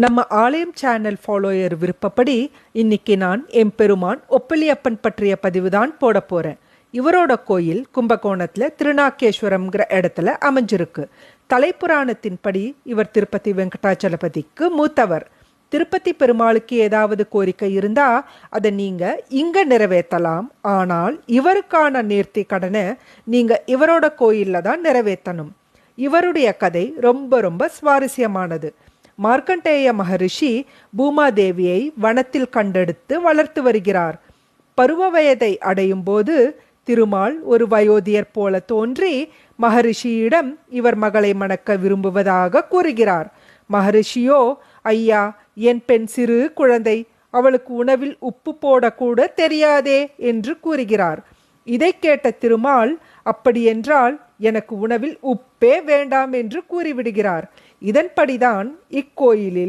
நம்ம ஆலயம் channel follower விருப்பப்படி இன்னைக்கு நான் எம்பெருமான் ஒப்பிலியப்பன் பற்றிய பதிவு தான் போட போகிறேன். இவரோட கோயில் கும்பகோணத்தில் திருநாகேஸ்வரம்ங்கிற இடத்துல அமைஞ்சிருக்கு. தலைப்புராணத்தின்படி இவர் திருப்பதி வெங்கடாச்சலபதிக்கு மூத்தவர். திருப்பதி பெருமாளுக்கு ஏதாவது கோரிக்கை இருந்தால் அதை நீங்கள் இங்கே நிறைவேற்றலாம். ஆனால் இவருக்கான நேர்த்தி கடனை நீங்கள் இவரோட கோயிலில் தான் நிறைவேற்றணும். இவருடைய கதை ரொம்ப ரொம்ப சுவாரஸ்யமானது. மார்க்கண்டேய மகரிஷி பூமாதேவியை வனத்தில் கண்டெடுத்து வளர்த்து வருகிறார். பருவ வயதை அடையும் போது திருமால் ஒரு வயோதியர் போல தோன்றி மகரிஷியிடம் இவர் மகளை மணக்க விரும்புவதாக கூறுகிறார். மகரிஷியோ, ஐயா, என் பெண் சிறு குழந்தை, அவளுக்கு உணவில் உப்பு போடக்கூட தெரியாதே என்று கூறுகிறார். இதை கேட்ட திருமால், அப்படியென்றால் எனக்கு உணவில் உப்பே வேண்டாம் என்று கூறிவிடுகிறார். இதன்படிதான் இக்கோயிலில்